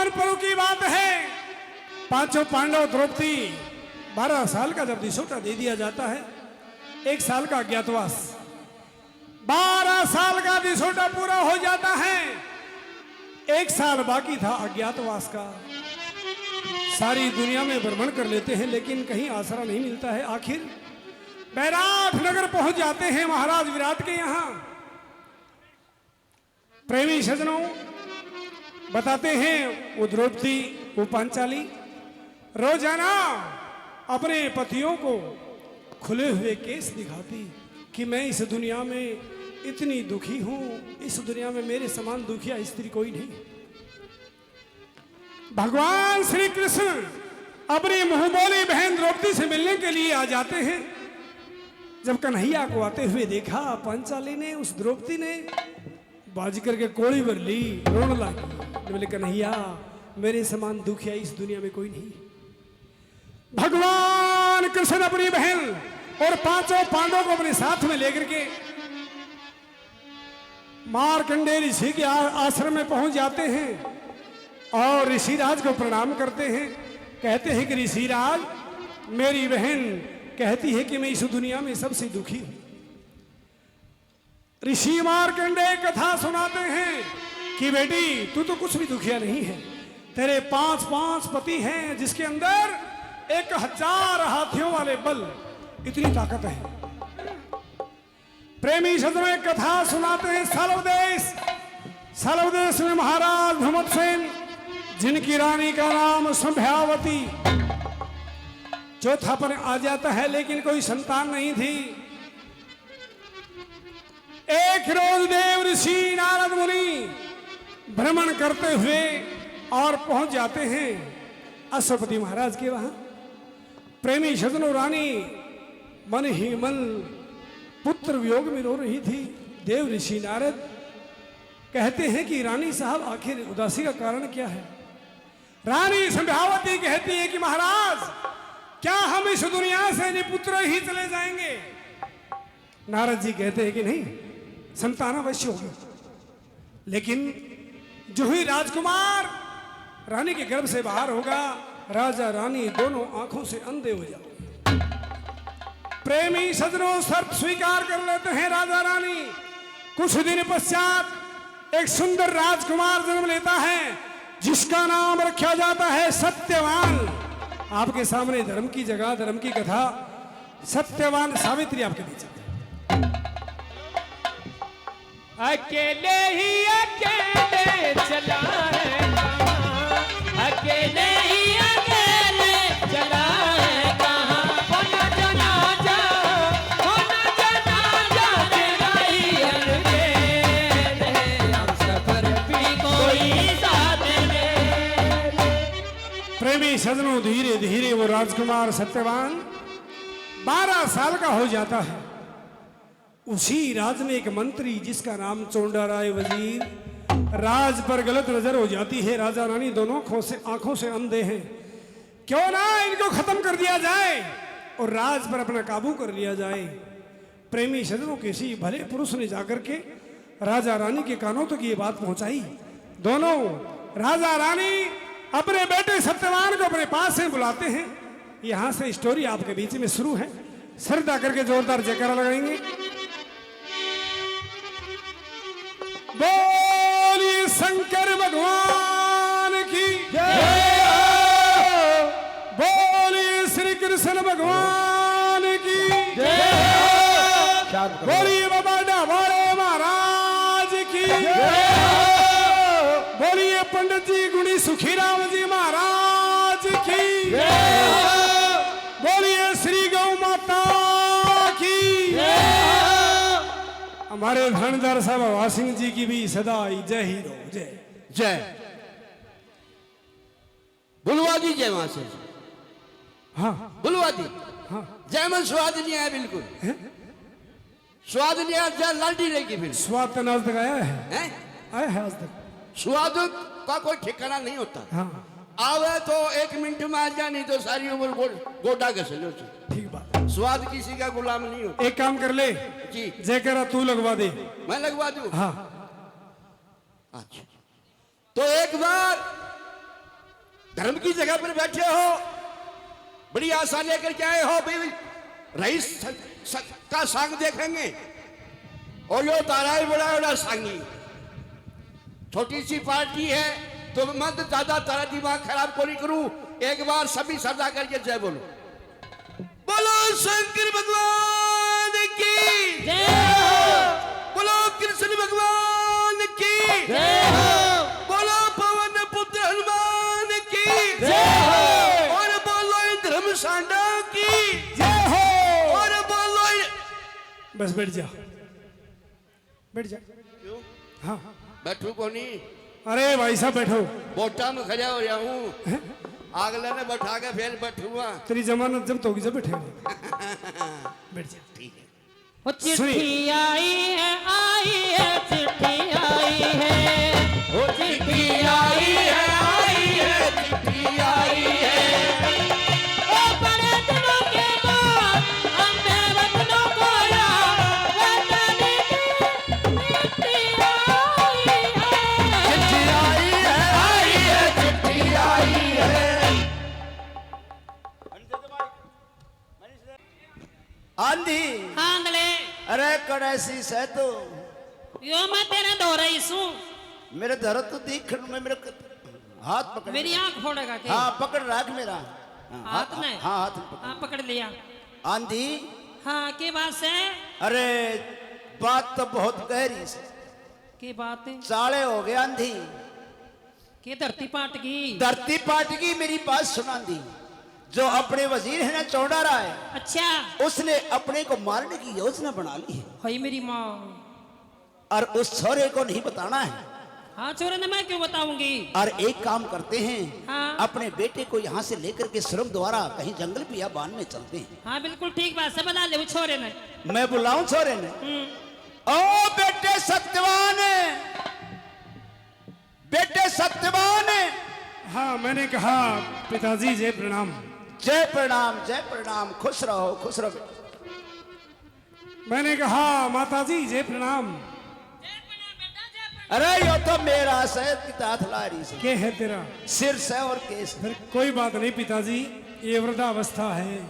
पावन पर्व की बात है। पांचों पांडव द्रौपदी 12 साल का जब दिसोटा दे दिया जाता है, 1 साल का अज्ञातवास, 12 साल का दिसोटा पूरा हो जाता है, 1 साल बाकी था अज्ञातवास का। सारी दुनिया में भ्रमण कर लेते हैं लेकिन कहीं आसरा नहीं मिलता है। आखिर बैराठ नगर पहुंच जाते हैं महाराज विराट के यहां। प्रेमी सज्जनों बताते हैं वो द्रौपदी, वो पांचाली रोजाना अपने पतियों को खुले हुए केस दिखाती कि मैं इस दुनिया में इतनी दुखी हूं, इस दुनिया में मेरे समान दुखिया स्त्री कोई नहीं। भगवान श्री कृष्ण अपनी मुंहबोली बहन द्रौपदी से मिलने के लिए आ जाते हैं। जब कन्हैया को आते हुए देखा, पांचाली ने, उस द्रौपदी ने बाज करके कोड़ी भर ली, रोने लगी। बोले कन्हैया मेरे समान दुखिया इस दुनिया में कोई नहीं। भगवान कृष्ण अपनी बहन और 5 पांडवों को अपने साथ में लेकर के मार्कंडेय ऋषि के आश्रम में पहुंच जाते हैं और ऋषिराज को प्रणाम करते हैं। कहते हैं कि ऋषिराज मेरी बहन कहती है कि मैं इस दुनिया में सबसे दुखी हूं। ऋषि मार्कंडेय कथा सुनाते हैं कि बेटी तू तो कुछ भी दुखिया नहीं है, तेरे 5 पति हैं जिसके अंदर 1000 हाथियों वाले बल, इतनी ताकत है। प्रेमी सज्जनों कथा सुनाते हैं सालवदेश में महाराज धर्मसेन, जिनकी रानी का नाम संध्यावती, चौथा पर आ जाता है लेकिन कोई संतान नहीं थी। एक रोज देव ऋषि नारद मुनि भ्रमण करते हुए और पहुंच जाते हैं अश्वपति महाराज के वहां। प्रेमी सज्जनों रानी मन ही मन पुत्र वियोग में रो रही थी। देव ऋषि नारद कहते हैं कि रानी साहब आखिर उदासी का कारण क्या है। रानी संध्यावती कहती है कि महाराज क्या हम इस दुनिया से निपुत्र ही चले जाएंगे। नारद जी कहते हैं कि नहीं, संतान अवश्य होगी, लेकिन जो ही राजकुमार रानी के गर्भ से बाहर होगा, राजा रानी दोनों आंखों से अंधे हो जाओगे। प्रेमी सज्जनों शर्त स्वीकार कर लेते हैं राजा रानी। कुछ दिन पश्चात एक सुंदर राजकुमार जन्म लेता है जिसका नाम रखा जाता है सत्यवान। आपके सामने धर्म की जगह, धर्म की कथा, सत्यवान सावित्री आपके बीच। अकेले ही अकेले चला है, अकेले ही अकेले चला है कहाँ, होना जनाजा, होना जनाजा तेरा ही अंगेज है, हम सफर भी कोई साथ दे। प्रेमी सज्जनों धीरे धीरे वो राजकुमार सत्यवान 12 साल का हो जाता है। उसी राज में एक मंत्री जिसका नाम चोंडा राय वजीर, राज पर गलत नजर हो जाती है। राजा रानी दोनों आंखों से अंधे हैं। क्यों ना इनको खत्म कर दिया जाए और राज पर अपना काबू कर लिया जाए। प्रेमी सज्जनों किसी भले पुरुष ने जाकर के राजा रानी के कानों तक ये बात पहुंचाई। दोनों राजा रानी अपने बेटे सत्यवान को अपने पास से बुलाते हैं। यहां से स्टोरी आपके बीच में शुरू है। श्रद्धा करके जोरदार जयकारा लगाएंगे। बोलिए शंकर भगवान की जय, बोलिए श्री कृष्ण भगवान की जय, बोलिए बाबा डाभाड़े महाराज की जय, बोलिए पंडित जी गुणी सुखीराम जी महाराज की जय, बोलिए श्री गौ माता की जय, हमारे धनधर साहब हवा सिंह जी की भी सदा जय ही रहो। जय जय। बुलवा दी जय वहां से। हाँ बुलवा दी। हाँ जय मन स्वाद नहीं आया, बिल्कुल स्वाद नहीं आया। जय लालडी रहेगी फिर। स्वाद तो आज तक आया है, आया है आज तक। स्वाद का कोई ठिकाना नहीं होता। हाँ आवे तो 1 मिनट में आ जा, नहीं तो सारी उम्र गोटा के चलो। ठीक बात है। स्वाद किसी का गुलाम नहीं होता। एक काम कर ले जी, जयकारा तू लगवा दे। मैं लगवा दूं? हाँ अच्छा, तो एक बार धर्म की जगह पर बैठे हो, बड़ी आशा लेकर के आए हो भाई रईस का संग देखेंगे, और यो तारा ही बड़ा बड़ा संगी। छोटी सी पार्टी है तो मत ज्यादा तारा दिमाग खराब को नहीं करूं। एक बार सभी श्रद्धा करके जय बोलो। बोलो शंकर भगवान की जय हो, बोलो कृष्ण भगवान की जय हो, बोलो पवन पुत्र हनुमान की जय हो, और बोलो धर्म सांडा की जय हो। और बोलो बस बैठ जा, बैठ जा। क्यों हाँ बैठू को नहीं? अरे भाई साहब बैठो। बोटा में खड़ा हो जाऊं, अगले ने बैठा के फिर बैठूंगा। तेरी जमानत जब तो जब बैठे बैठ जा। ठीक है। वो चिट्ठी आई है चिट्ठी आई है, वो चिट्ठी आई है, चिट्ठी आई है। ओ बड़े दिनों के बाद हमने वतनों को याद, वतन की चिट्ठी आई है। चिट्ठी आई है, चिट्ठी आई है। आंधी आंधले अरे कड़ैसी से तो यो मैं तेरे दो रही हूँ, मेरे धर तो देखने में मेरे हाथ पकड़। मेरी आंख फोड़ेगा क्या? हाँ पकड़ रख मेरा। हाथ में? हाँ हाथ में पकड़। हाँ पकड़ लिया। आंधी हाँ के बात से? अरे बात तो बहुत गहरी से। की बात है? साले हो गए आंधी, के धरती पाट गई। धरती पाट की। मेरी बात सुना आंधी, जो अपने वजीर है ना चौडारा है, अच्छा उसने अपने को मारने की योजना बना ली है, भाई मेरी माँ। और उस छोरे को नहीं बताना है। हाँ छोरे ने मैं क्यों बताऊंगी। और एक काम करते हैं, हाँ। अपने बेटे को यहाँ से लेकर के सुरंग द्वारा कहीं जंगल बियाबान में चलते हैं। हाँ बिल्कुल ठीक बात से बता ले वो छोरे ने। मैं बुलाऊं छोरे ने? ओ बेटे सत्यवान, बेटे सत्यवान। हाँ मैंने कहा पिताजी जय प्रणाम। जय प्रणाम, जय प्रणाम। खुश रहो, खुश रहो बेटा। मैंने कहा माताजी जय प्रणाम। अरे यो तो मेरा शहद की ताथलारी से, के है तेरा? सिर से और केस। फिर कोई बात नहीं पिताजी, ये वृद्धावस्था है,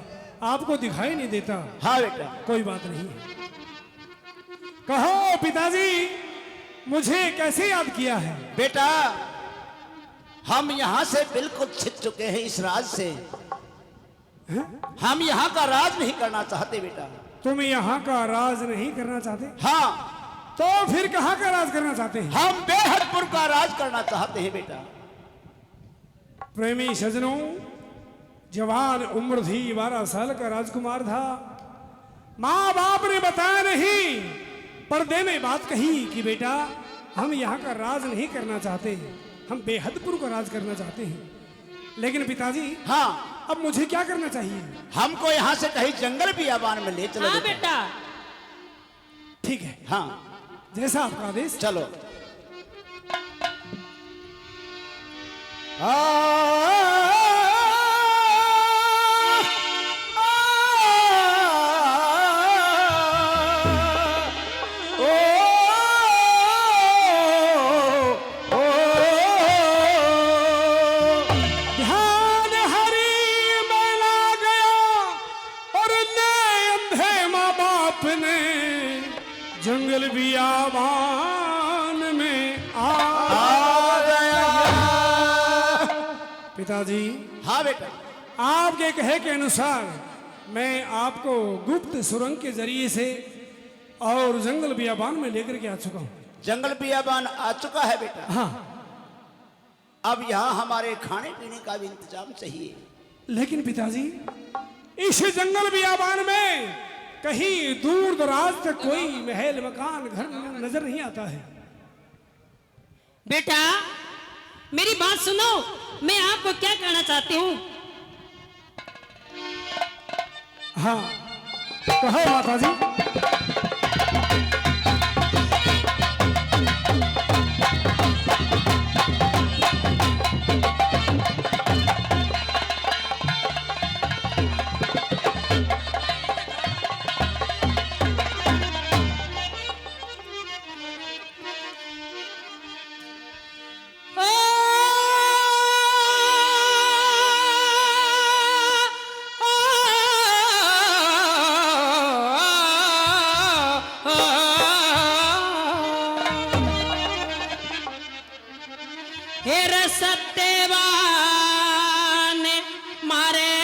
आपको दिखाई नहीं देता। हाँ बेटा। कोई बात नहीं। कहो पिताजी मुझे कैसे याद किया है? बेटा हम यहाँ से बिल्कुल छिप चुके हैं इस राज से। हम यहाँ का राज नहीं करना चाहते बेटा। तुम यहाँ का राज नहीं करना चाहते? हाँ तो फिर कहाँ का राज करना चाहते हैं? हम बेहदपुर का राज करना चाहते हैं बेटा। प्रेमी सजनों, जवान उम्र थी, 12 साल का राजकुमार था। माँ बाप ने बताया नहीं, पर्दे में बात कही कि बेटा हम यहाँ का राज नहीं करना चाहते, हम बेहदपुर का राज करना चाहते हैं। लेकिन पिताजी हाँ अब मुझे क्या करना चाहिए? हमको यहाँ से कहीं जंगल बियाबान में ले चलो हाँ बेटा। बेटा। ठीक है, हाँ जैसा आपका आदेश। चलो। ध्यान हरि में ला गया और ले अंधे माँ बाप ने जंगल बियाबान में आ गया। पिताजी हाँ बेटा। आपके कहे के अनुसार मैं आपको गुप्त सुरंग के जरिए से और जंगल बियाबान में लेकर के आ चुका हूँ। जंगल बियाबान आ चुका है बेटा। हाँ अब यहाँ हमारे खाने पीने का भी इंतजाम चाहिए। लेकिन पिताजी इस जंगल बियाबान में कहीं दूर दराज तक कोई महल मकान घर नजर नहीं आता है। बेटा मेरी बात सुनो, मैं आपको क्या कहना चाहती हूँ। हाँ कहो माताजी। ओ सत्यवान मारे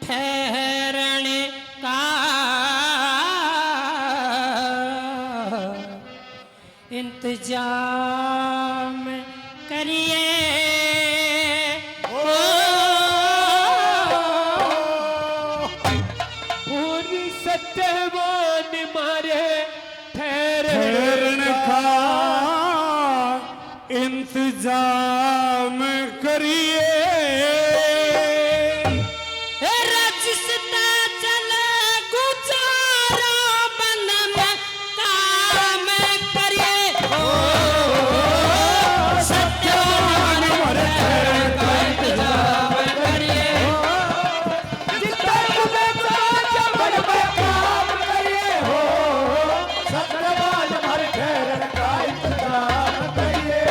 ठहरने का इंतजाम करिए। पूरी सत्यवान मारे ठहरने का इंतजाम करिए। रजिस्ता चले गुजारा बन में काम करिए। सत्यवान मरे का इंतजाम करिए। सत्यवान हमारे ठहरन का इंतजाम करिए।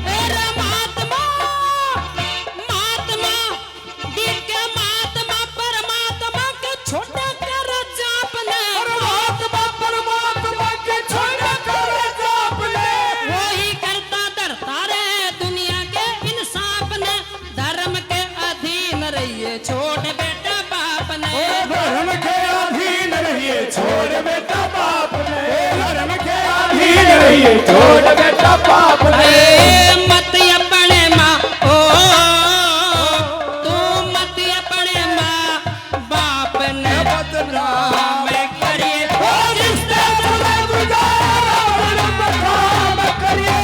मेरा महात्मा महात्मा दिव्य महात्मा परमात्मा के छोटा कर जापने। परमात्मा परमात्मा के छोटा कर जापने। वही करता धरता रे दुनिया के इंसाफ ने। धर्म के अधीन रहिए छोड़ बेटा बाप ने। धर्म के अधीन रहिए छोड़ बेटा बाप ने। धर्म के अधीन रहिए छोड़ बेटा बाप ने। मत अपने माँ ओ तू मत अपने माँ बाप ने बदनाम करिए। रिश्ते चले गुजारा काम करिए।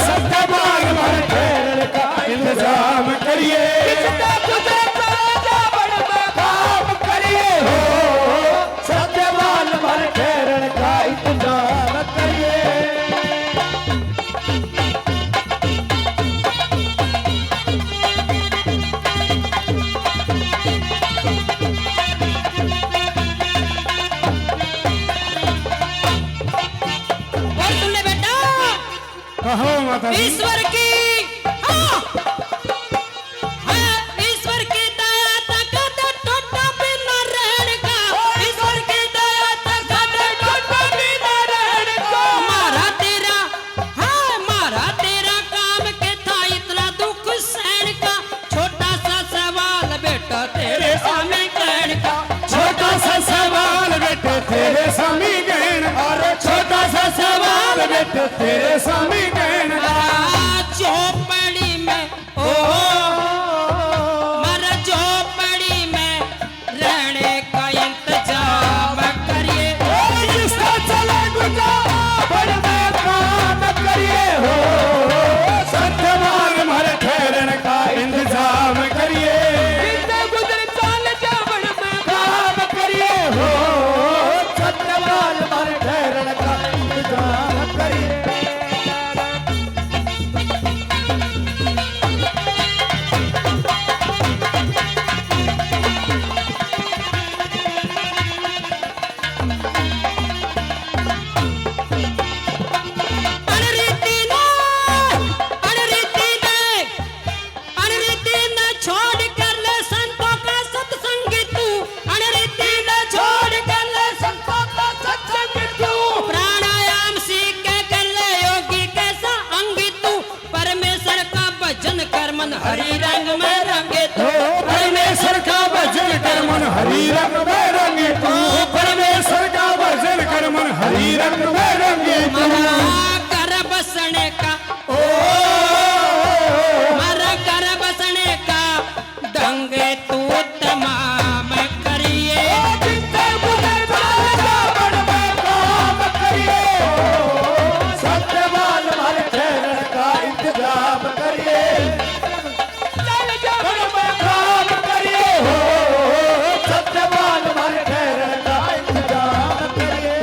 सत्यवान हमारे ठहरने का इंतजाम करिए। काम करिए। सत्यवान हमारे ठहरन का इंतजाम करिए। और सुन ले बेटा कहो माता जी। ईश्वर की हाँ, हाँ, ईश्वर की दया तक टोटा बिना रहने का। ईश्वर की दया तक टोटा बिना रहने का। मारा तेरा हाँ मारा तेरा काम के था इतना दुख सहन का। छोटा सा सवाल बेटा तेरे सामने कहने का। छोटा सा सवाल बेटे तेरे सामने कहना। अरे छोटा सा सवाल बेटे तेरे सामने कहना। चौपड़ी में ओ मरा चौपड़ी में रहने का इंतजाम करिए। रिश्ता चले गुजारा काम करिए। हो सत्यवान हमारे ठहरने का इंतजाम करिए। काम करिए। हो सत्यवान हमारे ठहरन का इंतजाम करिए। अनरीति न छोड़ कर ले संतों का सत्संग तू। अनरीति न छोड़ कर ले संतों का सत्संग तू। प्राणायाम सीख के कर ले योगी कैसा अंग तू। परमेश्वर का भजन कर मन हरि रंग में रंगे तू। परमेश्वर का भजन कर मन हरि रंग में रंगे तू। परमेश्वर का भजन कर मन हरि रंग में रंगे तू। कर बसने का ओ मरा कर बसने का ढंग तू तमाम करिए। काम करिए। सत्यवान हमारे ठहरन का इंतजाम करिए। काम करिए। हो सत्यवान हमारे ठहरन का इंतजाम करिए।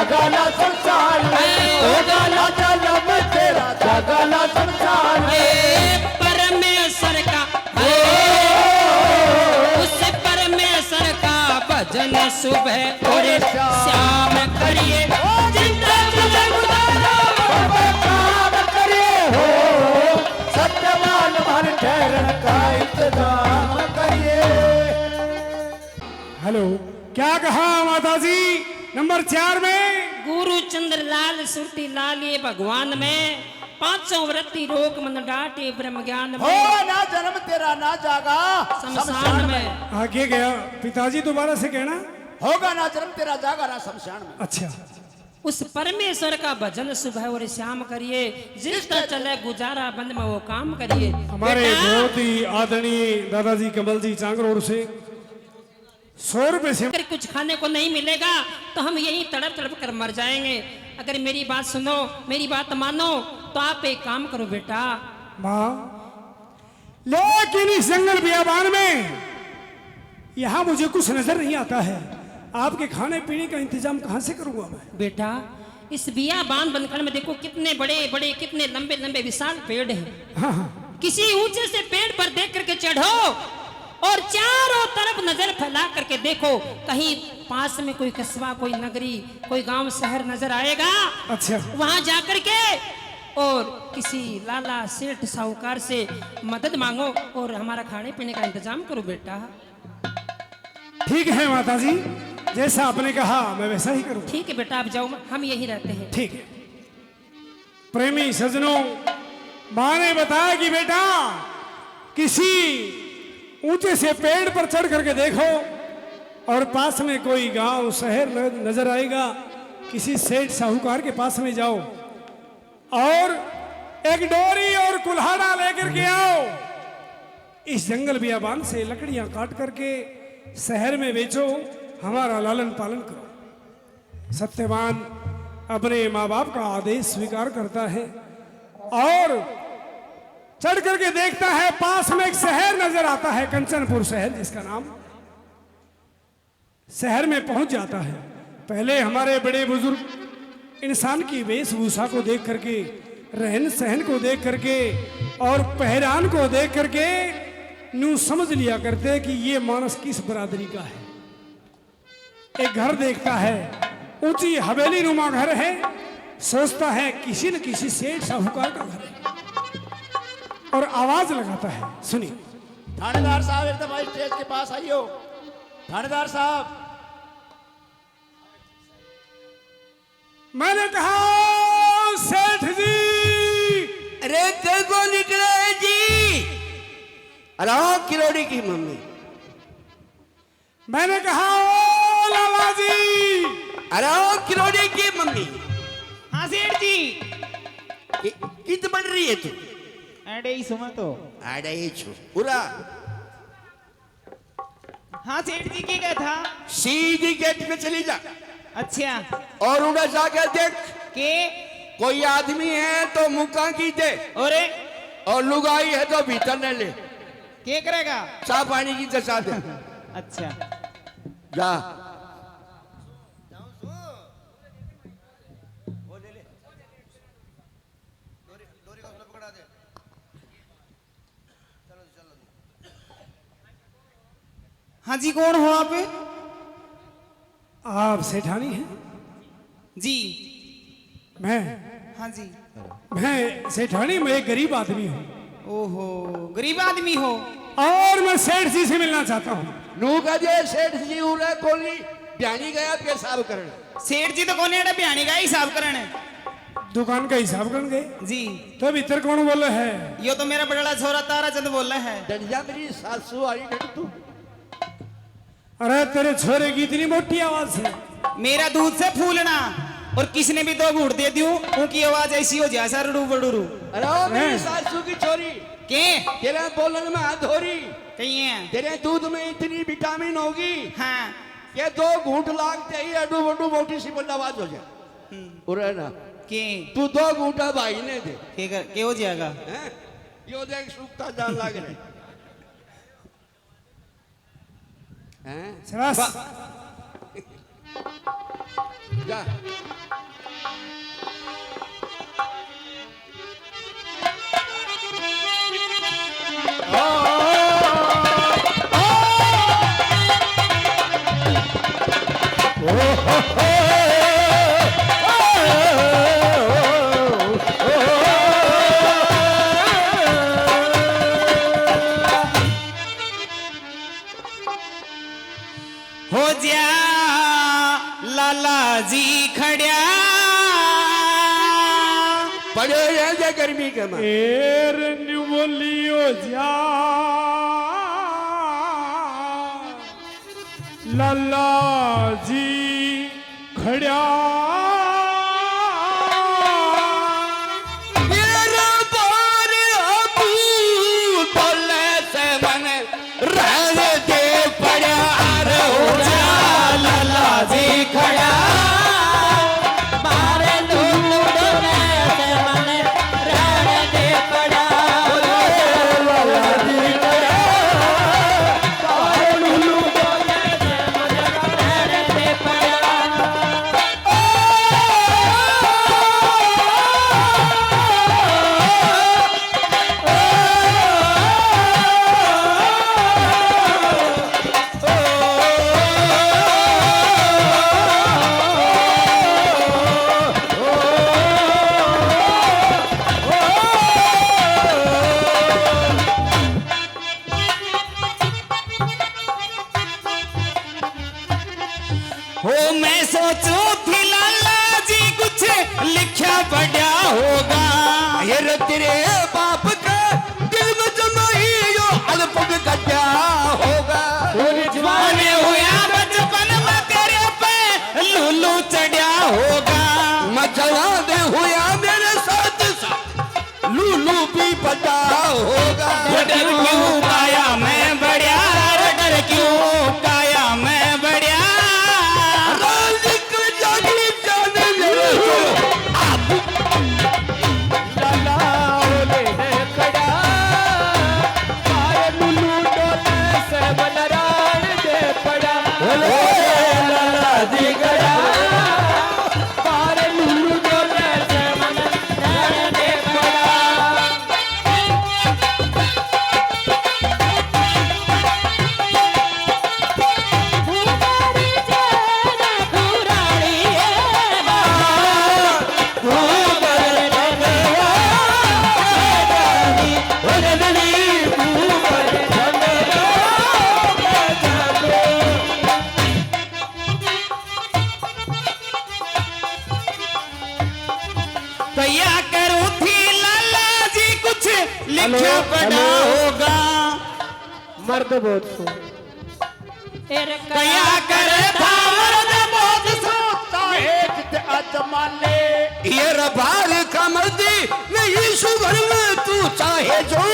जागा ना शमशान में, होगा ना जन्म तेरा जागा ना शमशान में। परमेश्वर का उस परमेश्वर का भजन सुबह और शाम करिए, जिंदा चले गुजारा काम करिए हो, सत्यवान भर ठहरन का इंतजाम करिए। हेलो, क्या कहा माता जी? नंबर 4 में गुरु चंद्र लाल सुरती लाल ये भगवान में, 500 वृत्ति रोग मन डाटे ब्रह्म ज्ञान हो में, ना जन्म तेरा ना जागा शमशान में। आगे गया पिताजी, दोबारा से कहना। होगा ना जन्म तेरा जागा ना शमशान में। अच्छा, उस परमेश्वर का भजन सुबह और शाम करिए, जिसका चले गुजारा बंद में वो काम करिए। हमारे बेटा, बहुत ही आदरणीय दादाजी कमल जी चांगरोर से 100 रुपए से अगर कुछ खाने को नहीं मिलेगा तो हम यहीं तड़प तड़प कर मर जाएंगे। अगर मेरी बात सुनो, मेरी बात मानो, तो आप एक काम करो बेटा। माँ, लेकिन इस जंगल बियाबान में यहाँ मुझे कुछ नजर नहीं आता है। आपके खाने पीने का इंतजाम कहाँ से करूंगा मैं? बेटा, इस बियाबान बनखंड में देखो कितने बड़े बड़े, कितने लंबे लंबे विशाल पेड़ हैं। हाँ हाँ, किसी ऊंचे से पेड़ पर देख करके चढ़ो और चारों तरफ नजर फैला करके देखो, कहीं पास में कोई कस्बा, कोई नगरी, कोई गांव शहर नजर आएगा। अच्छा, वहां जाकर के और किसी लाला सेठ साहूकार से मदद मांगो और हमारा खाने पीने का इंतजाम करो बेटा। ठीक है माता जी, जैसा आपने कहा मैं वैसा ही करूँ। ठीक है बेटा, आप जाओ, हम यही रहते हैं। ठीक है। प्रेमी सजनों, माँ ने बताया कि बेटा किसी ऊंचे से पेड़ पर चढ़ करके देखो और पास में कोई गांव शहर नजर आएगा, किसी सेठ साहूकार के पास में जाओ और एक डोरी और कुल्हाड़ा लेकर के आओ। इस जंगल बियाबान से लकड़ियां काट करके शहर में बेचो, हमारा लालन पालन करो। सत्यवान अपने माँ बाप का आदेश स्वीकार करता है और चढ़ करके देखता है, पास में एक शहर नजर आता है, कंचनपुर शहर जिसका नाम। शहर में पहुंच जाता है। पहले हमारे बड़े बुजुर्ग इंसान की वेशभूषा को देख करके, रहन सहन को देख करके और पहरान को देख करके यूं समझ लिया करते कि ये मानस किस बरादरी का है। एक घर देखता है, ऊंची हवेली नुमा घर है, सोचता है किसी न किसी सेठ साहूकार का घर है और आवाज लगाता है। सुनिए। थानेदार साहब एकदम भाई स्टेज के पास आइयो। थानेदार साहब, मैंने कहा सेठ जी। अरे देखो निकले जी, अरे किरोड़ी की मम्मी। मैंने कहा ओ लाला जी। अरे किरोड़ी की मम्मी। हाँ सेठ जी। कित बन रही है तू? अरे ही सुमा तो। अरे ये छू पूरा। हाँ सेठ जी की क्या था? सीधी गेट में चली जा अच्छा और उड़ा जाकर देख, के कोई आदमी है तो मुक्का की दे, और लुगाई है तो भीतर न ले। के करेगा? चाह पानी की जचा दे। अच्छा जा। हाँ जी, कौन हो आप? आप सेठानी हैं? जी मैं हाँ जी। मैं सेठानी, मैं एक गरीब आदमी हूँ ओहो, गरीब आदमी हो? और मैं सेठ जी से मिलना चाहता हूँ। नू कहे सेठ जी उरे कोली ब्यानी गया पेशाब करने। सेठ जी तो कौन है बयानी का हिसाब करने? दुकान का हिसाब कर गए जी। तो भीतर कौन बोले है? यो तो मेरा बड़ा छोरा तारा चंद बोल रहा है। डंडा मेरी सासू आई डट तू। अरे तेरे छोरे की इतनी मोटी आवाज है। मेरा दूध से फूलना और किसने भी 2 घूट दे दियो, उनकी आवाज ऐसी हो जाए सर रू बड़ू। अरे ओ मेरी सासू की छोरी, के तेरे बोलन में हाथ धोरी, कही है? तेरे दूध में इतनी विटामिन होगी हाँ कि 2 घूंट लागते ही अडू बडू मोटी सी बंद आवाज हो जाए। उरे ना के तू 2 घूंटा भाई ने दे। के हो जाएगा? हैं? यो देख सूखता जान लाग रहे हैं। शाबाश। जा हो जा लाला जी खड़िया पड़े रह जा गर्मी के में एर बोलियो जा लल्ला जी खड़िया मेरा बार अबू बोले से मन रहने दे पड़ा रे हो जा लाला जी खड़ा मारे लूलू डोले से मन रहने दे पड़ा लाला जी खड़ा मारे लूलू डोले से मन रहने दे पड़ा हो मैं सोचू थी लाला जी कुछ लिखा पड़ा होगा ये रे तेरे बाप का दिल में जमाई यो अल्प का क्या होगा जवान हुआ बचपन में तेरे पे लूलू चढ़ा होगा मैं जवान हुआ मेरे साथ साथ लूलू भी बड़ा होगा डर क्यों काया मैं बढ़िया डर क्यों काया मैं बढ़िया राजिक जागी जाने मेरे को लाला ओले ने खड़ा मारे लुलू डोले से मन रहने दे पड़ा लाला जी खड़ा मारे लुलू डोले से मन रहने दे पड़ा घुराड़ी चेना घुराड़ी भैया करूँ थी लाला जी कुछ लिखा पड़ा होगा मर्द बहुत सो तेरे भैया करे था मर्द बहुत सोता है जित अजमाले ये रबार का मर्दी नहीं सुगर में तू चाहे जो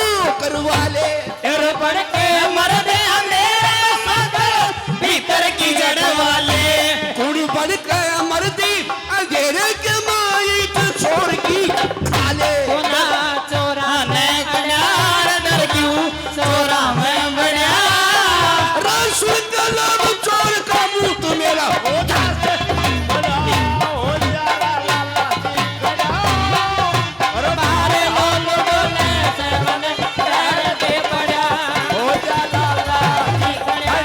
करवा ले तेरे पढ़ के मर्द मेरे मगर भीतर की जड़ वाले कुड़ी बन के मर्दी अंधेरे के माई तो छोड़ की खाले सोना चोरा ने कल्याण डर क्यों चोरा में बढ़िया रसूल का नाम चोर का मुंह तो मेरा हो जा हो जा लाला जी खड़ा मारे लूलू डोले से मन रहने दे पड़ा हो जा लाला जी खड़ा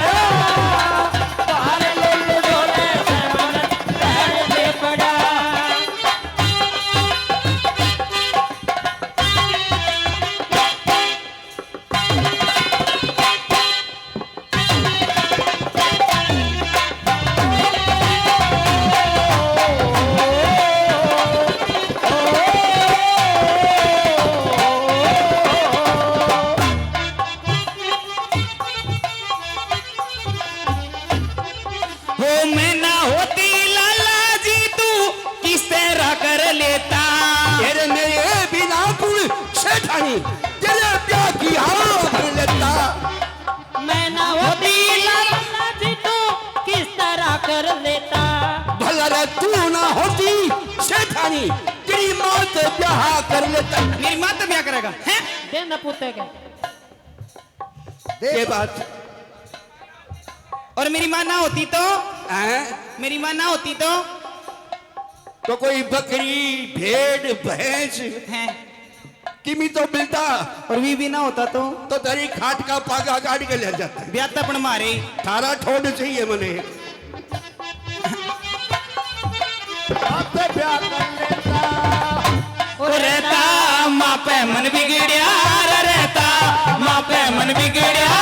मारे लुलू डोले से मन रहने दे पड़ा हो मैं ना होती लाला जी तू किस तरह कर लेता तेरे मेरे बिना कुल सेठानी तेरे प्यार की हाँ कर लेता मैं ना होती लाला जी तो किस तरह कर लेता भला रे तू ना होती सेठानी तेरी मौत ब्याह कर लेता मेरी माँ तो क्या करेगा हैं दे न पुते के ये बात और मेरी माँ ना होती तो हैं? मेरी माँ ना होती तो कोई बकरी भेड़ भैंस हैं, किमी तो मिलता, और भी ना होता तो तेरी खाट का पागा काट के ले जाता। ब्यातापन मारे। थारा ठोड चाहिए मने। आपसे प्यार कर लेता रहता माँ पे मन बिगड़िया रे, रहता माँ पे मन बिगड़िया।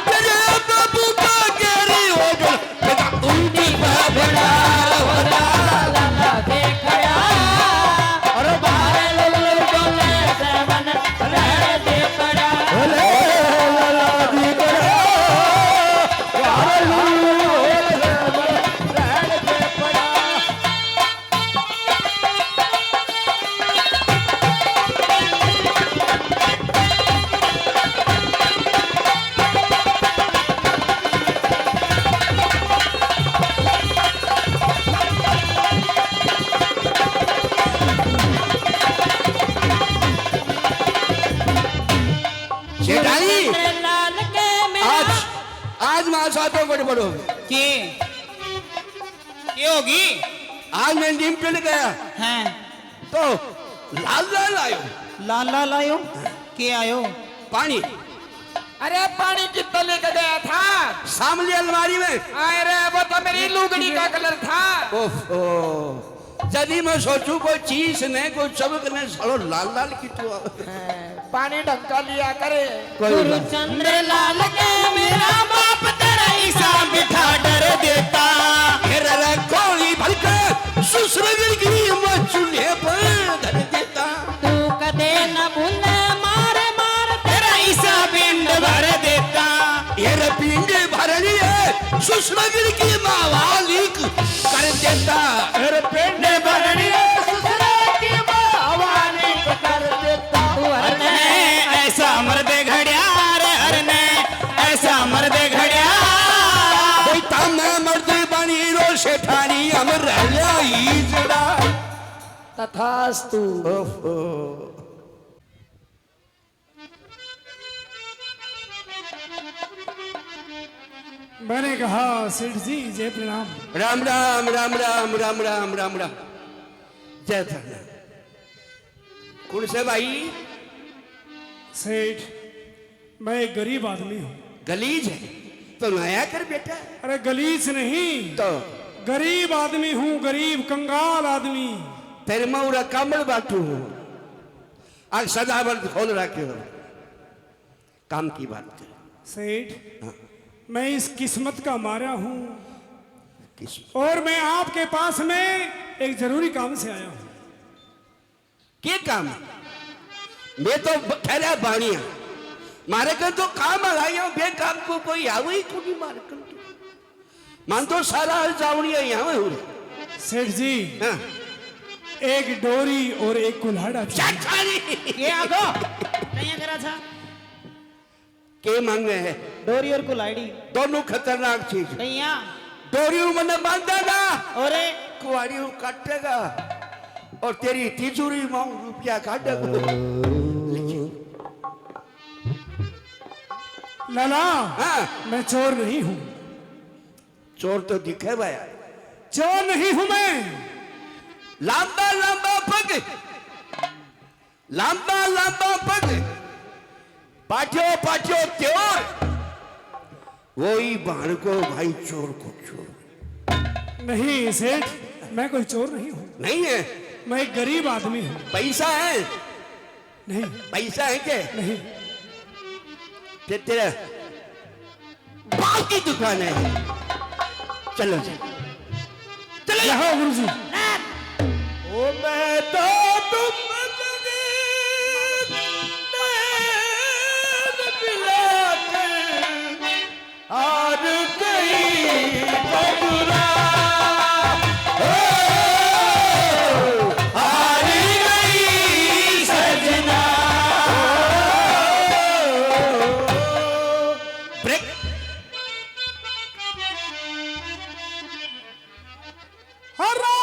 तेरे बाबू का गेरी हो गया, बेटा उल्टी बाबड़ा हो लाला देखया और बाहर लल्लू डोले सेवन रह दे पड़ा लाला देखया बाहर लल्लू सेवन रह दे पड़ा। शेठानी लाल के मेरा आज आज मां साथों बड़ो के होगी? आज मैं नीम पिल गया हैं, तो लाल लाल आयो लाल लाल आयो के आयो? पानी अरे पानी कितना लेकर गया था? सामने अलमारी में। अरे वो तो मेरी लुगड़ी का कलर था। ओहो, जदी मैं सोचू कोई चीज ने कोई चमक ने सालो लाल लाल की तो पानी ढंग का लिया करे। गुरु चंद्र लाल के मेरा बाप तेरा ईसा बिठा डर देता। फिर कोई भलका सुसरगड़ की मैं चूल्हे पर धर देता। तू कदे न भूले मारे मार तेरा ईसा पिंड भर देता। ये पिंड भर लिए सुसरगड़ की मावाली कर देता। मेरे पेट में भरनी ससुरा की मावाली कर देता। तू हरने ऐसा मर्दे घड़िया रे हरने, ऐसा मर्दे घड़िया। कोई तामा मर्द बनी रो शेठानी हम रह ही जड़ा। तथास्तु। मैंने कहा सेठ जी जय प्रणाम। राम राम राम राम राम राम राम राम जय धन्य। कौन से भाई? सेठ मैं एक गरीब आदमी हूँ। गलीज है तो नया कर बेटा। अरे गलीज नहीं, तो गरीब आदमी हूँ, गरीब कंगाल आदमी। तेरे मऊरा कमल बाटू हूँ। आज सदाबंद खोल रखे हो, काम की बात कर। सेठ मैं इस किस्मत का मारा हूँ किस और मैं आपके पास में एक जरूरी काम से आया हूँ। के काम? मैं तो ठहरा बाणिया मारे कर तो काम आया हूँ। बे काम को कोई आवे ही को नहीं मारे कर। मान तो सारा जावड़िया यहाँ हो। सेठ जी हाँ। एक डोरी और एक कुल्हाड़ा चाहिए। चाचारी के आगो नहीं करा था। के मांगे है? डोरी और कुलाड़ी दोनों खतरनाक चीज। कहिया डोरी मैंने बांधेगा और कुआरी काटेगा और तेरी तिजोरी में रुपया काटेगा। लाला हाँ, मैं चोर नहीं हूँ। चोर तो दिखे भाया। चोर नहीं हूँ मैं। लंबा लंबा पग, लंबा लंबा पग, पाठ्यो पाठ्यो त्योर, वही बाण को भाई चोर को चोर। नहीं सेठ मैं कोई चोर नहीं हूँ। नहीं है? मैं एक गरीब आदमी हूँ। पैसा है? नहीं पैसा है क्या? नहीं। फिर तेरा बाप की दुकान है। चलो चलो चलो यहाँ गुरुजी। ओ मैं तो तुम और कहीं बबुरा हार गई सजना। ब्रेक। हरा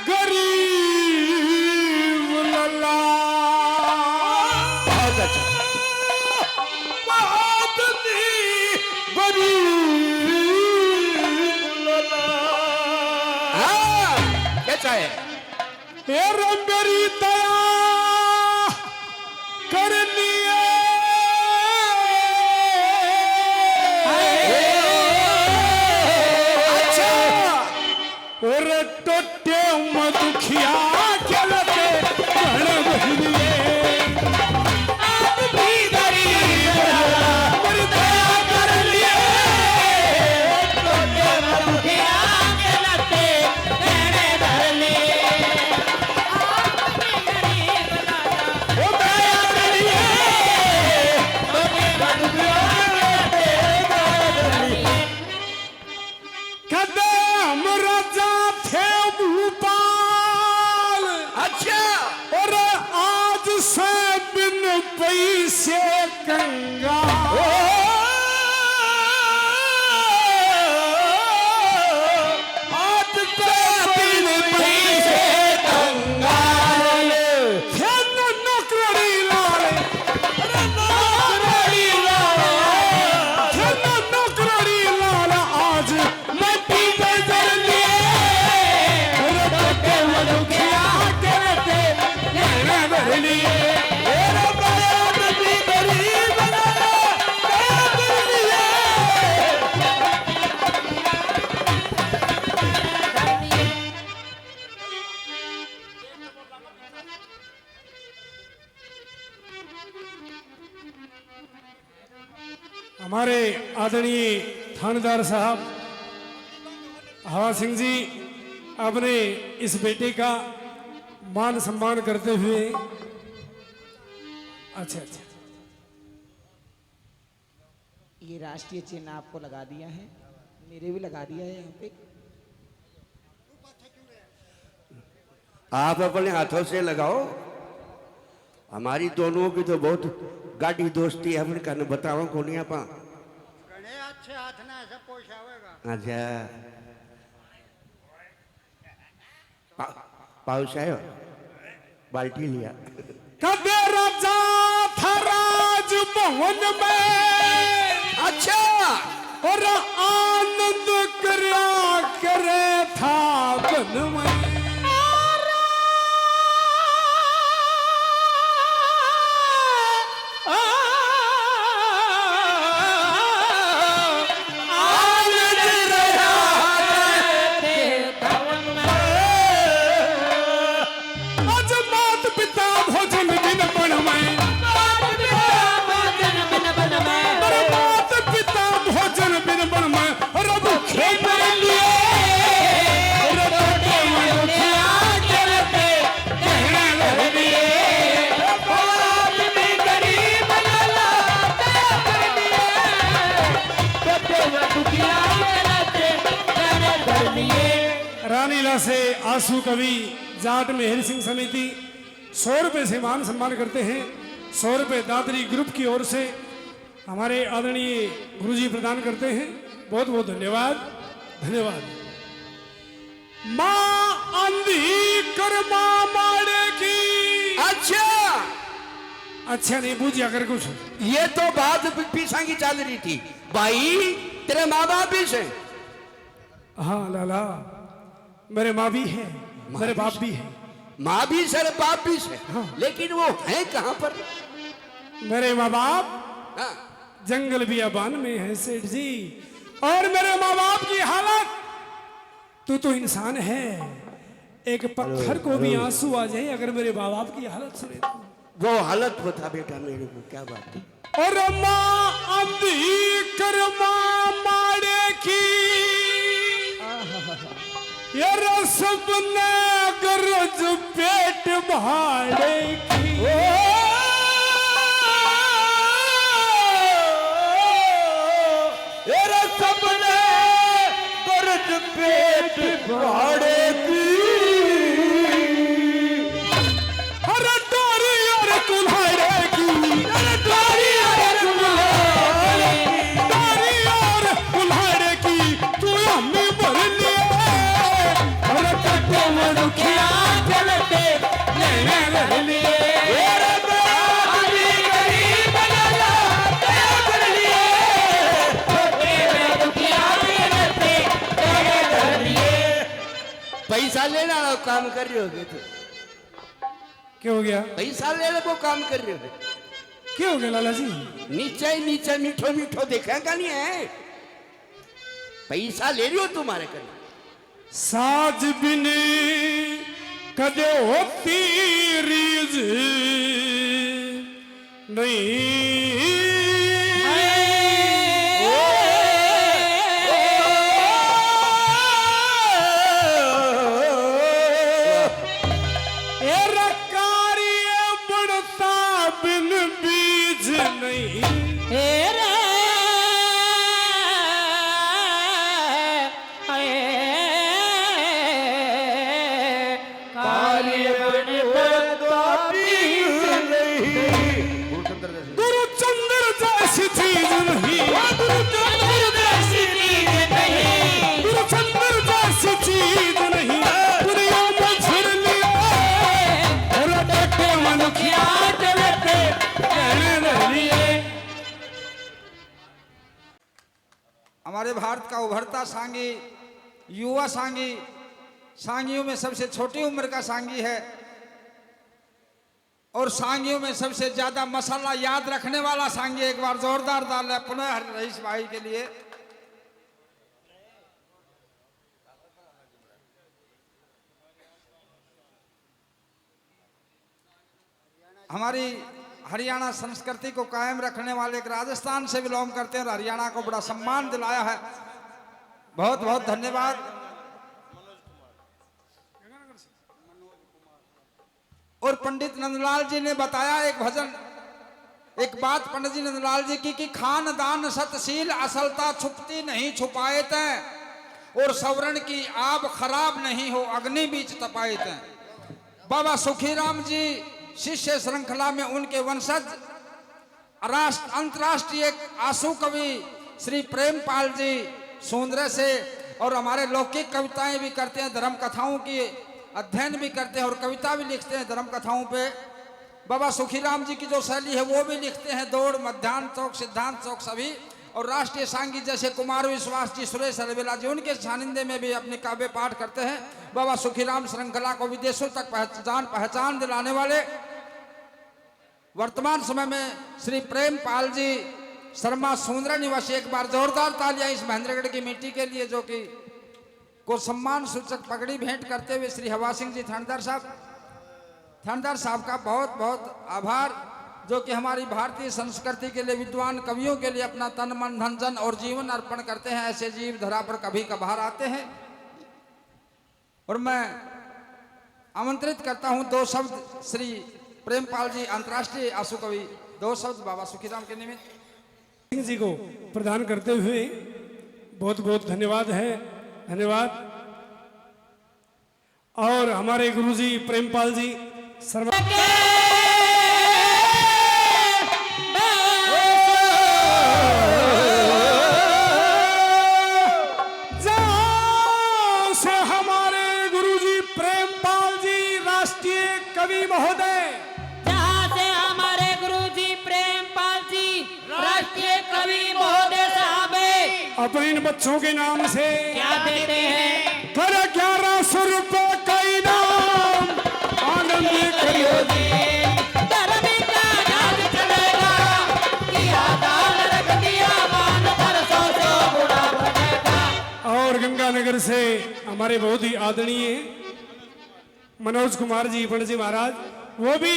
गरीब लल्ला हाँ, कैसा है? ए मेरी दया करनी अच्छा और टोटे मधुखिया चलते घण बहनिए कदम राजा थे भूपाल अच्छा और आज से बिन पैसे कंगाल आज से बिन पैसे कंगाल थे नौकरी लाल अरे नौकरी लाल थे नौकरी लाल आज मट्टी पे जल लिए अरे टोटे मधुखिया करते नैना भर लिए अरे बयान भी गरीब लाला कर लिए हमारे आदरणीय थानेदार साहब हवा सिंह जी अपने इस बेटे का मान सम्मान करते हुए अच्छा अच्छा ये राष्ट्रीय चिन्ह आपको लगा दिया है, मेरे भी लगा दिया है यहाँ पे। आप अपने हाथों से लगाओ। हमारी दोनों की तो बहुत गाढ़ी दोस्ती है। अपने कहने बताओ कोनिया पा अच्छे हाथ ना ऐसा पोषावेगा। अच्छा पाउस आयो बाल्टी लिया। कदे राजा था राज भवन में अच्छा और आनंद करया करे था बन में आज मात पिता भोजन बिन बन में अरे मात पिता भोजन बिन बन में अरे भूखे मर लिए अरे टोटे मधुखिया करते गहना भर लिए बाप भी गरीब लाला कर लिए टोटे मधुखिया करते गहना भर लिए। रानीला से आंसू कवि जाट मेहर सिंह समिति 100 रुपए से मान सम्मान करते हैं। 100 रुपए दादरी ग्रुप की ओर से हमारे आदरणीय गुरुजी प्रदान करते हैं। बहुत बहुत धन्यवाद धन्यवाद। माँ अंधी कर माँ मारे की अच्छा अच्छा नहीं बूझिया कर कुछ ये तो बात पीछा की चल रही थी भाई। तेरे माँ बाप भी से हाँ लाला मेरे माँ भी है मेरे बाप भी है। माँ भी सर बाप भी से हाँ। लेकिन वो है कहाँ पर? मेरे माँ बाप हाँ। जंगल बियाबान में है सेठ जी। और मेरे माँ बाप की हालत तू तो इंसान है एक पत्थर को भी आंसू आ जाए अगर मेरे माँ बाप की हालत सुने तो। वो हालत बता बेटा मेरे को क्या बात है? और माँ अंधी कर माँ मारे की ये रसब ने गरज पेट भाड़े की ये रसब ने गरज पेट भाड़े की हर डोरी और कुल्हाड़े की डोरी और कुल्हाड़े की तू हमें भर लिए और टट्टे मधुखिया चलते नैना भर लिए गरीब लाला कर लिए पैसा लेना वाला काम कर रहे होगे तो क्या हो गया? पैसा लेने वो काम कर रहे हो। क्या हो गया लाला जी? नीचे ही नीचे मीठो मीठो देखेगा नहीं है, पैसा ले रही हो तुम्हारे कर। साज बिन कदे होती रीज नहीं, हमारे भारत का उभरता सांगी, युवा सांगी, सांगियों में सबसे छोटी उम्र का सांगी है और सांगियों में सबसे ज्यादा मसाला याद रखने वाला सांगी। एक बार जोरदार ताल है पुनः रईस भाई के लिए। हमारी हरियाणा संस्कृति को कायम रखने वाले एक राजस्थान से बिलोंग करते हैं और हरियाणा को बड़ा सम्मान दिलाया है। बहुत बहुत धन्यवाद। और पंडित नंदलाल जी ने बताया एक भजन, एक बात पंडित जी नंदलाल जी की कि खानदान सतशील असलता छुपती नहीं छुपाए तैं और सवरण की आब खराब नहीं हो अग्नि बीच तपाए तैं। बाबा सुखीराम जी शिष्य श्रृंखला में उनके वंशज अंतर्राष्ट्रीय आंसू कवि श्री प्रेमपाल जी सुंदर से और हमारे लौकिक कविताएं भी करते हैं, धर्म कथाओं की अध्ययन भी करते हैं और कविता भी लिखते हैं धर्म कथाओं पे। बाबा सुखीराम जी की जो शैली है वो भी लिखते हैं, दौड़, मध्यान्ह चौक, सिद्धांत चौक सभी। और राष्ट्रीय सांगी जैसे कुमार विश्वास जी, सुरेश अलवेला जी, उनके सानिध्य में भी अपने काव्य पाठ करते हैं। बाबा सुखीराम श्रृंखला को विदेशों तक पहचान दिलाने वाले वर्तमान समय में श्री प्रेमपाल जी शर्मा सुंदरा निवासी। एक बार जोरदार तालियां इस महेंद्रगढ़ की मिट्टी के लिए जो कि को सम्मान सूचक पगड़ी भेंट करते हुए श्री हवा सिंह जी थानेदार साहब का बहुत बहुत आभार, जो कि हमारी भारतीय संस्कृति के लिए, विद्वान कवियों के लिए अपना तन मन धन जन और जीवन अर्पण करते हैं। ऐसे जीव धरा पर कभी कभार आते हैं और मैं आमंत्रित करता हूं दो शब्द श्री प्रेमपाल जी अंतर्राष्ट्रीय आंसू कवि, दो शब्द बाबा सुखीराम के निमित्त सिंह जी को प्रदान करते हुए बहुत बहुत धन्यवाद है, धन्यवाद। और हमारे गुरुजी प्रेमपाल जी सर्व से हमारे गुरुजी प्रेमपाल जी राष्ट्रीय कवि महोदय, जहाँ से हमारे गुरुजी प्रेमपाल जी राष्ट्रीय कवि महोदय साहब अपने इन बच्चों के नाम से क्या देते हैं? कर 1100 रुपए का इनाम आनंद करियो जी। धर्म का राज चलेगा, किया दान रख दिया मान पर 100 गुना बढ़ेगा। और गंगानगर से हमारे बहुत ही आदरणीय मनोज कुमार जी पंडित जी महाराज, वो भी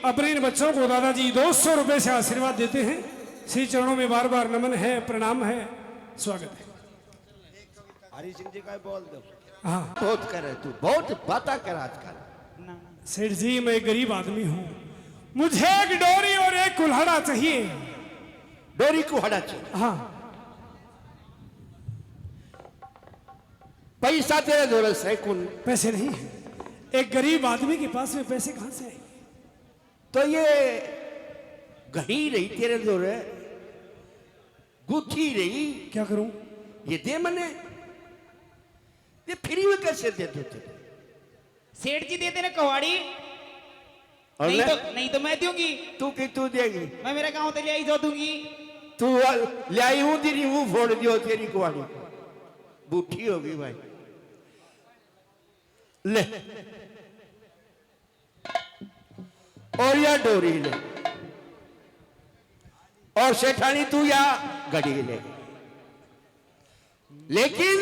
अपने इन बच्चों को दादाजी 200 रुपए से आशीर्वाद देते हैं। श्री चरणों में बार बार नमन है, प्रणाम है, स्वागत है। हरी सिंह जी का बोल दो। हाँ बहुत करे तू, बहुत बात कर आजकल। सेठ जी मैं गरीब आदमी हूँ, मुझे एक डोरी और एक कुल्हाड़ा चाहिए। डोरी कुल्हाड़ा चाहिए? हाँ। पैसा तेरे जोर से कुल पैसे नहीं है, एक गरीब आदमी के पास में पैसे कहां से आए? तो ये घड़ी रही तेरे जोर, गुथी रही, क्या करूं? ये दे मने, ये फ्री में कैसे दे दो तेरे? सेठ जी दे देना कवाड़ी, और नहीं तो मैं दूंगी। तू देगी? मैं मेरा गांव तो ले आई जो दूंगी। तू ले आई हूं, तेरी मुंह फोड़ दियो तेरी कुआड़ी, बूठी होगी भाई। ले और या डोरी ले और सेठानी तू या घड़ी ले। लेकिन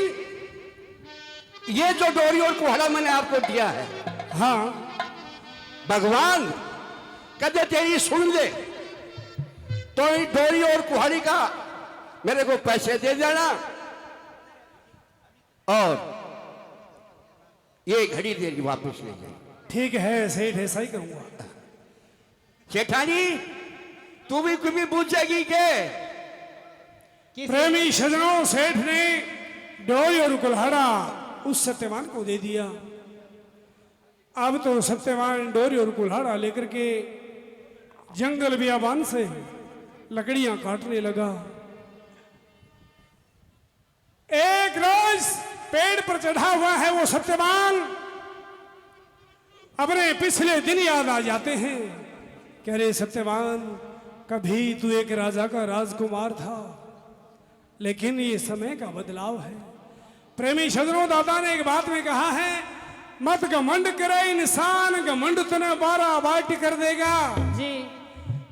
ये जो डोरी और कुहड़ा मैंने आपको दिया है, हाँ भगवान कदे तेरी सुन ले तो ये डोरी और कुहाड़ी का मेरे को पैसे दे देना और ये घड़ी तेरी वापस ले जाए। ठीक है सेठ, ऐसा ही करूंगा। सेठानी तू भी कभी पूछेगी के प्रेमी सजनों, सेठ ने डोरी और कुल्हाड़ा उस सत्यवान को दे दिया। अब तो सत्यवान डोरी और कुल्हाड़ा लेकर के जंगल बियाबान से लकड़ियां काटने लगा। एक रोज पेड़ पर चढ़ा हुआ है वो सत्यवान, अपने पिछले दिन याद आ जाते हैं। कह रहे सत्यवान, कभी तू एक राजा का राजकुमार था, लेकिन ये समय का बदलाव है। प्रेमी सजनों, दादा ने एक बात में कहा है, मत घमंड करे इंसान, घमंड तने 12 बाट कर देगा। जी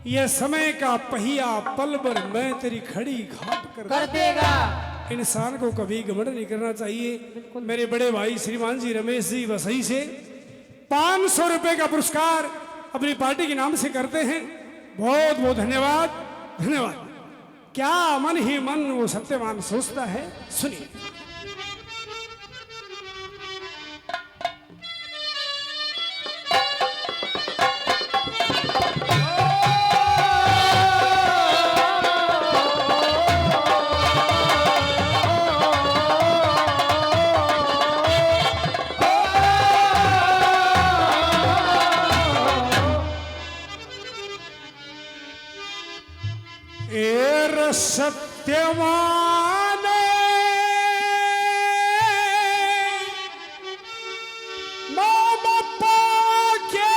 ये समय का पहिया पल भर मैं तेरी खड़ी घाट कर देगा। इंसान को कभी घमंड नहीं करना चाहिए। मेरे बड़े भाई श्रीमान जी रमेश जी वसई से 500 रुपए का पुरस्कार अपनी पार्टी के नाम से करते हैं। बहुत बहुत धन्यवाद, धन्यवाद। क्या मन ही मन वो सत्यवान सोचता है, सुनिए। सत्यवान माँ बापा के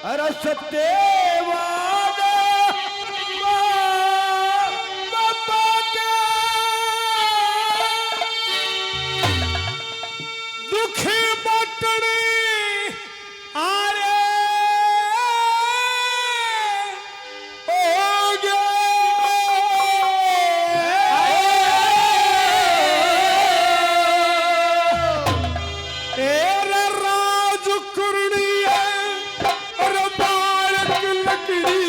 अरे सत्यवान बापा के दुखी बटने आरे हो गए। तेरा राज करनी है और बालक लकड़ी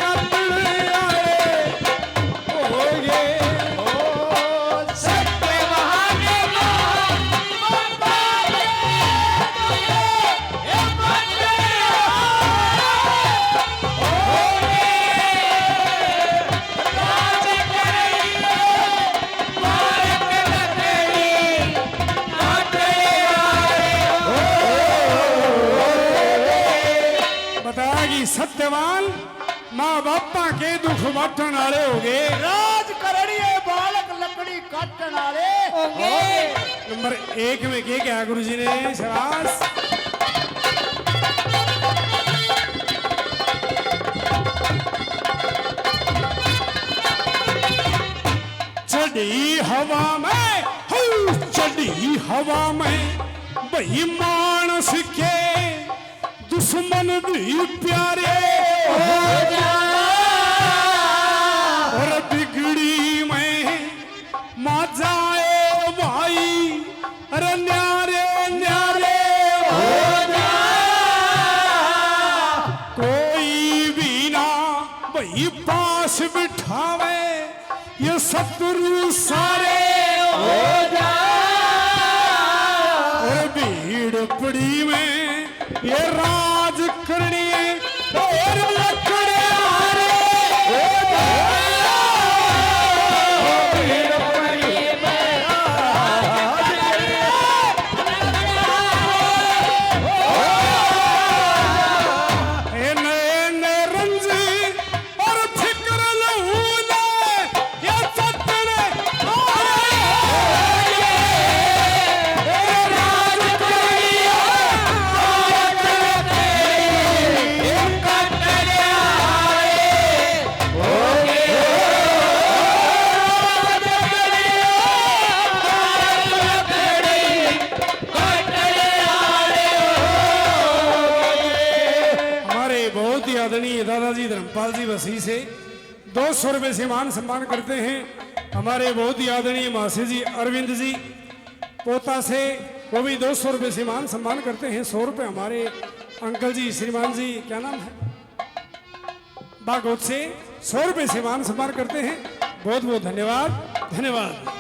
काटने आए हो गए। बताया सत्यवान माँ बापा के दुख बाटन वाले हो गए। राज करड़िए बालक लकड़ी काटन वाले नंबर 1 में क्या गुरु जी ने, शाबाश। चढ़ी हवा में, चढ़ी हवा में वही मानस के दुश्मन भी प्यारे हो और बिगड़ी में माँ जाए भाई, अरे न्यारे न्यारे हो जा। कोई भी ना वही पास बिठावे, ये शत्रु सारे हो जा। और भीड़ पड़ी में ये राज करनी और लकड़े हारे हो जा। नए नए रंजी और फिक्र लहू ने ये सतने राज आदरणीय दादाजी धर्मपाल जी वसी से 200 रुपये से मान सम्मान करते हैं। हमारे बहुत ही आदरणीय मासी जी अरविंद जी पोता से वो भी 200 रुपये से मान सम्मान करते हैं। 100 रुपये हमारे अंकल जी श्रीमान जी क्या नाम है बागोत से 100 रुपये से मान सम्मान करते हैं। बहुत बहुत धन्यवाद धन्यवाद।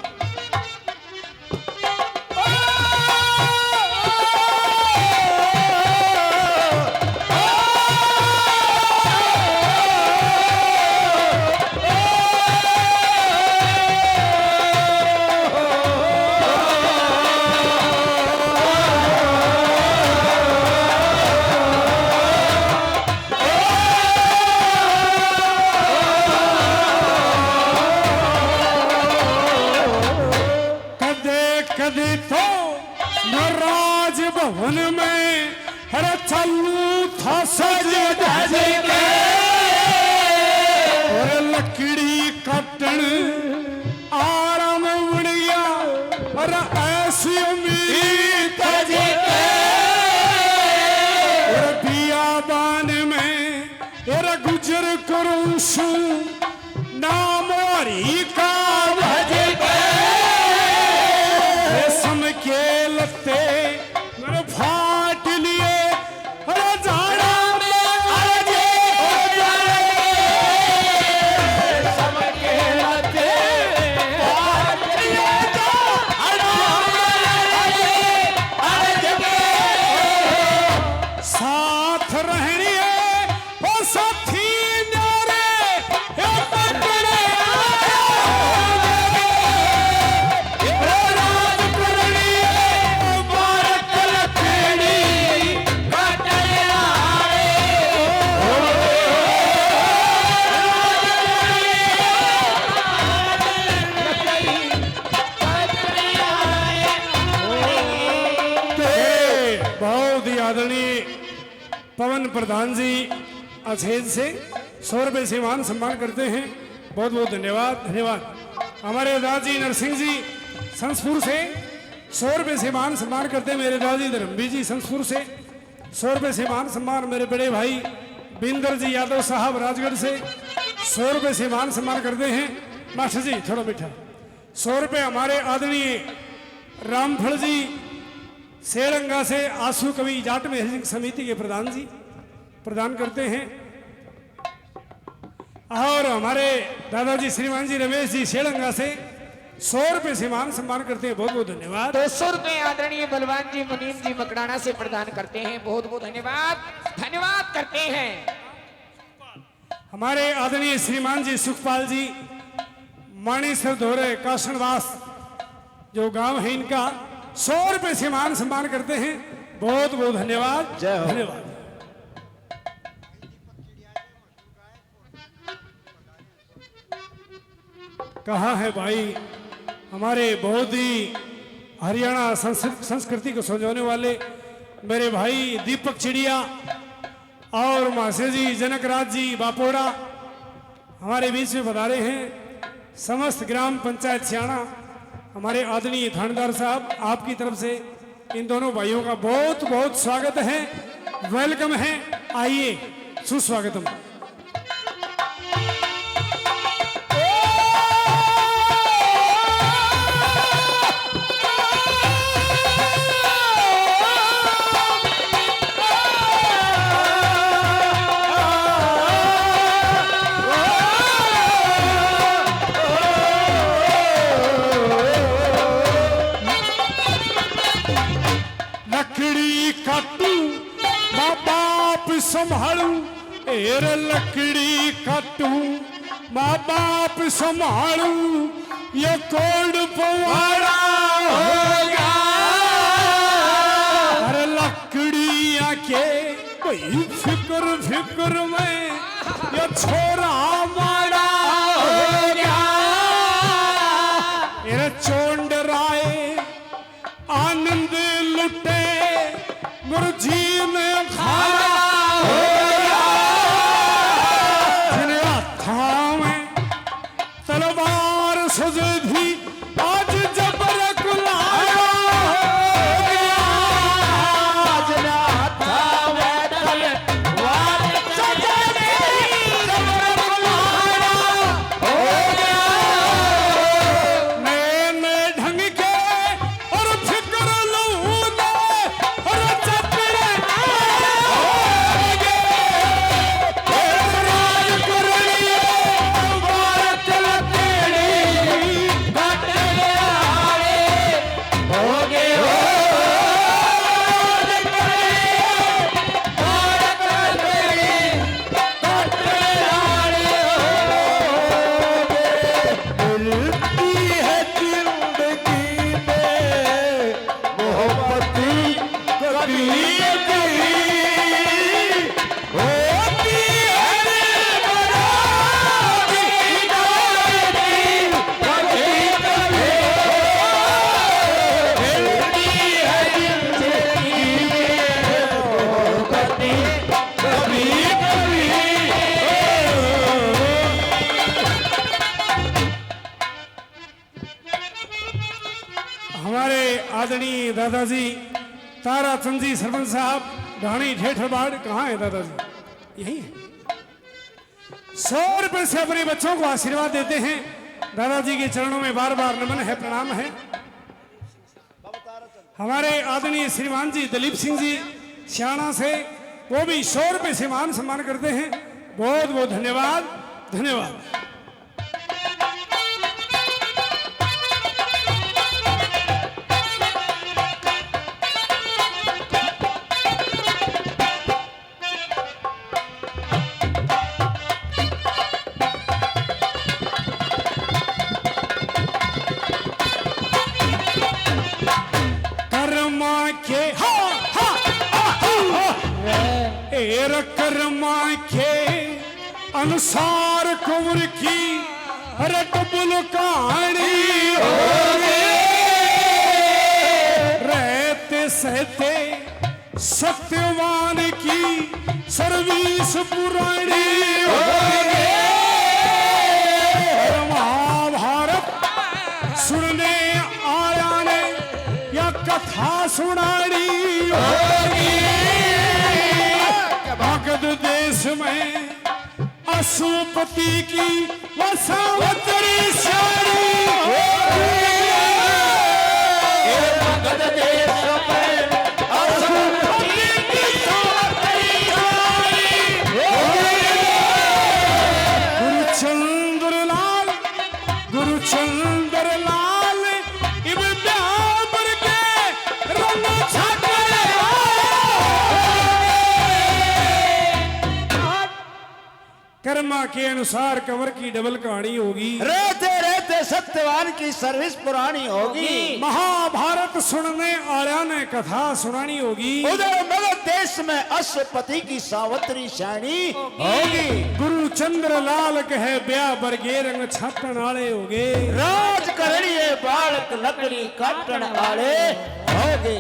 कदी तो राज भवन में हर चलू था सज धज के और लकड़ी कटन आराम उड़िया और ऐसी उम्मीद तज के और बियाबान में और गुजर करूं सू नाम हरी का भज के के लगते मेरे फाट लिए जाड़ा में आजे सबके लगते फाट लिए साथ रहनी है वो साथी न्यारे आदरणीय पवन प्रधान जी अछेद से 100 रुपये से मान सम्मान करते हैं। बहुत बहुत धन्यवाद धन्यवाद। हमारे दादाजी नरसिंह जी संसपुर से 100 रुपये से मान सम्मान करते हैं। मेरे दादाजी धर्मबी जी संसपुर से 100 रुपये से मान सम्मान। मेरे बड़े भाई बिंदर जी यादव साहब राजगढ़ से 100 रुपये से मान सम्मान करते हैं। मास्टर जी थोड़ा मीठा 100 रुपये हमारे आदरणीय रामफल जी सेलंगा से आंसू कवि जाट में समिति के प्रधान जी प्रदान करते हैं। और हमारे दादाजी श्रीमान जी रमेश जी सेलंगा से 100 रुपये से मान सम्मान करते हैं। बहुत बहुत धन्यवाद। 200 रुपये आदरणीय बलवान जी मुनीम जी मकड़ाना से प्रदान करते हैं। बहुत बहुत धन्यवाद धन्यवाद करते हैं। हमारे आदरणीय श्रीमान जी सुखपाल जी माणीसर धोरे काशनवास जो गांव है इनका 100 रुपये से मान सम्मान करते हैं। बहुत बहुत धन्यवाद धन्यवाद। कहा है भाई हमारे बहुत ही हरियाणा संस्कृति को समझाने वाले मेरे भाई दीपक चिड़िया और मासे जी जनकराज जी बापोड़ा हमारे बीच में बता रहे हैं। समस्त ग्राम पंचायत सियाणा हमारे आदरणीय थानेदार साहब आपकी तरफ से इन दोनों भाइयों का बहुत बहुत स्वागत है वेलकम है। आइए सुस्वागतम। संभालू एर लकड़ी काटू माँ बाप संभालू ये कोड पवाड़ा हो गया। अरे लकड़ी आके कोई फिक्र फिक्र में ये छोरा माड़ा हो गया। ये चोंड राय आनंद लुटे गुरुजी ने खाया तलवार सजधी आज जबर कुलाया हो गया। आज ना था वह तलवार सजधी हमारे आदरणीय दादाजी ताराचंद जी सरपंच साहब ढाणी ठेठरबाड़ कहाँ है दादाजी? यही है। 100 रुपए से अपने बच्चों को आशीर्वाद देते हैं। दादाजी के चरणों में बार बार नमन है, प्रणाम है। हमारे आदरणीय श्रीमान जी दलीप सिंह जी सियाणा से, वो भी 100 रुपए से मान सम्मान करते हैं। बहुत बहुत धन्यवाद, धन्यवाद। कर्मा के अनुसार कुंवर की रटबुल कहानी रहते सहते सत्यवान की सर्विस पुरानी महाभारत सुनने आया ने या कथा सुनानी भगत देश में अशुपति की वसावतरी शानी भगत देश में अशुपति की वसावतरी शानी गुरुचंद्र लाल इब ब्याबर के रंग छाटे कर्मा के अनुसार कंवर की डबल कहानी होगी। रहते रहते सत्यवान की सर्विस पुरानी होगी। महाभारत सुनने आया ने कथा सुनानी होगी। उधर मगध देश में अश्वपति की सावत्री शानी होगी। गुरुचंद्र लाल कहे ब्याह बरगे रंग छाटन आले होगे। राज करणीय बालक लकड़ी काटन आले होगे।